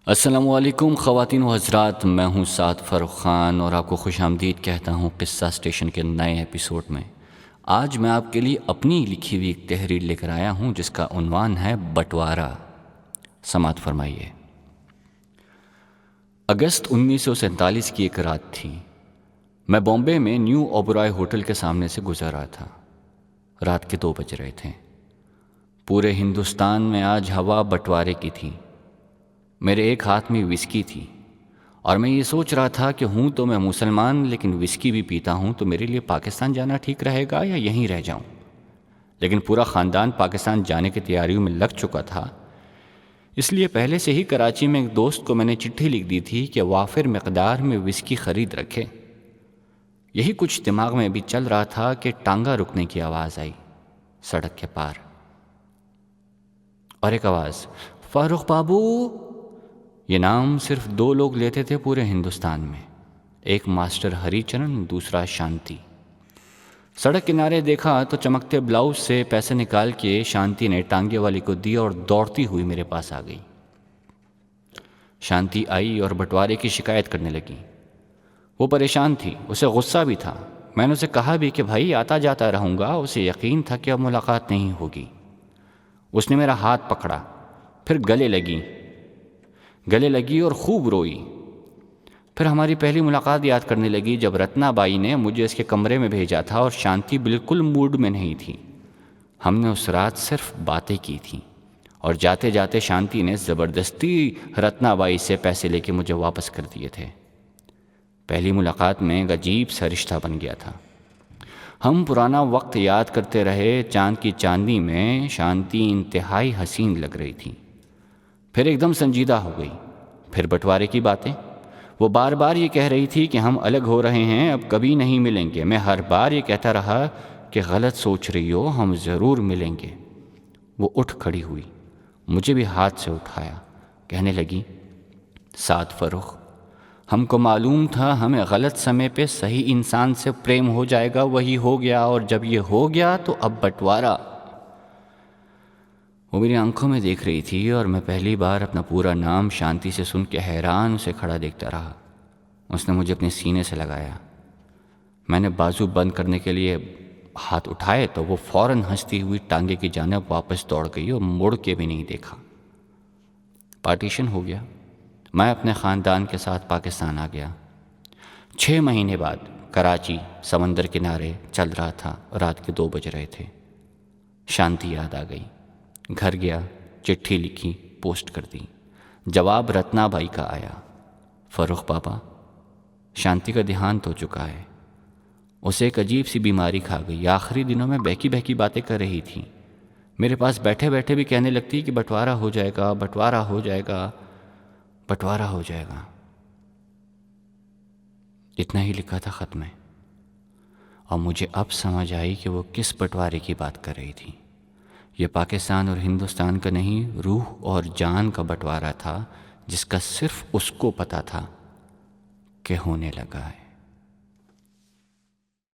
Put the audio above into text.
السلام علیکم خواتین و حضرات، میں ہوں سعد فاروق خان اور آپ کو خوش آمدید کہتا ہوں قصہ اسٹیشن کے نئے ایپیسوڈ میں۔ آج میں آپ کے لیے اپنی لکھی ہوئی ایک تحریر لے کر آیا ہوں جس کا عنوان ہے بٹوارہ۔ سماعت فرمائیے۔ اگست 1947 کی ایک رات تھی۔ میں بامبے میں نیو اوبرائے ہوٹل کے سامنے سے گزر رہا تھا۔ رات کے 2 بج رہے تھے۔ پورے ہندوستان میں آج ہوا بٹوارے کی تھی۔ میرے ایک ہاتھ میں وسکی تھی اور میں یہ سوچ رہا تھا کہ ہوں تو میں مسلمان، لیکن وسکی بھی پیتا ہوں تو میرے لیے پاکستان جانا ٹھیک رہے گا یا یہیں رہ جاؤں۔ لیکن پورا خاندان پاکستان جانے کی تیاریوں میں لگ چکا تھا، اس لیے پہلے سے ہی کراچی میں ایک دوست کو میں نے چٹھی لکھ دی تھی کہ وافر مقدار میں وسکی خرید رکھے۔ یہی کچھ دماغ میں ابھی چل رہا تھا کہ ٹانگا رکنے کی آواز آئی سڑک کے پار، اور ایک آواز، فاروق بابو۔ یہ نام صرف 2 لوگ لیتے تھے پورے ہندوستان میں، ایک ماسٹر ہری چرن، دوسرا شانتی۔ سڑک کنارے دیکھا تو چمکتے بلاؤز سے پیسے نکال کے شانتی نے ٹانگے والی کو دی اور دوڑتی ہوئی میرے پاس آ گئی۔ شانتی آئی اور بٹوارے کی شکایت کرنے لگی۔ وہ پریشان تھی، اسے غصہ بھی تھا۔ میں نے اسے کہا بھی کہ بھائی آتا جاتا رہوں گا۔ اسے یقین تھا کہ اب ملاقات نہیں ہوگی۔ اس نے میرا ہاتھ پکڑا، پھر گلے لگی اور خوب روئی۔ پھر ہماری پہلی ملاقات یاد کرنے لگی جب رتنا بائی نے مجھے اس کے کمرے میں بھیجا تھا اور شانتی بالکل موڈ میں نہیں تھی۔ ہم نے اس رات صرف باتیں کی تھیں اور جاتے جاتے شانتی نے زبردستی رتنا بائی سے پیسے لے کے مجھے واپس کر دیے تھے۔ پہلی ملاقات میں ایک عجیب سا رشتہ بن گیا تھا۔ ہم پرانا وقت یاد کرتے رہے۔ چاند کی چاندنی میں شانتی انتہائی حسین لگ رہی تھی، پھر ایک دم سنجیدہ ہو گئی۔ پھر بٹوارے کی باتیں۔ وہ بار بار یہ کہہ رہی تھی کہ ہم الگ ہو رہے ہیں، اب کبھی نہیں ملیں گے۔ میں ہر بار یہ کہتا رہا کہ غلط سوچ رہی ہو، ہم ضرور ملیں گے۔ وہ اٹھ کھڑی ہوئی، مجھے بھی ہاتھ سے اٹھایا، کہنے لگی، سعد فاروق، ہم کو معلوم تھا ہمیں غلط سمے پہ صحیح انسان سے پریم ہو جائے گا، وہی ہو گیا، اور جب یہ ہو گیا تو اب بٹوارہ۔ وہ میری آنکھوں میں دیکھ رہی تھی اور میں پہلی بار اپنا پورا نام شانتی سے سن کے حیران اسے کھڑا دیکھتا رہا۔ اس نے مجھے اپنے سینے سے لگایا۔ میں نے بازو بند کرنے کے لیے ہاتھ اٹھائے تو وہ فوراً ہنستی ہوئی ٹانگے کی جانب واپس دوڑ گئی اور مڑ کے بھی نہیں دیکھا۔ پارٹیشن ہو گیا۔ میں اپنے خاندان کے ساتھ پاکستان آ گیا۔ 6 مہینے بعد کراچی سمندر کنارے چل رہا تھا، رات کے 2 بج رہے تھے۔ شانتی یاد آ گئی۔ گھر گیا، چٹھی لکھی، پوسٹ کر دی۔ جواب رتنا بائی کا آیا، فاروق بابا، شانتی کا دیہانت ہو چکا ہے۔ اسے ایک عجیب سی بیماری کھا گئی۔ آخری دنوں میں بہکی باتیں کر رہی تھی۔ میرے پاس بیٹھے بیٹھے بھی کہنے لگتی کہ بٹوارہ ہو جائے گا، بٹوارہ ہو جائے گا، بٹوارہ ہو جائے گا۔ اتنا ہی لکھا تھا خط میں، اور مجھے اب سمجھ آئی کہ وہ کس بٹوارے کی بات کر رہی تھی۔ یہ پاکستان اور ہندوستان کا نہیں، روح اور جان کا بٹوارہ تھا، جس کا صرف اس کو پتہ تھا کہ ہونے لگا ہے۔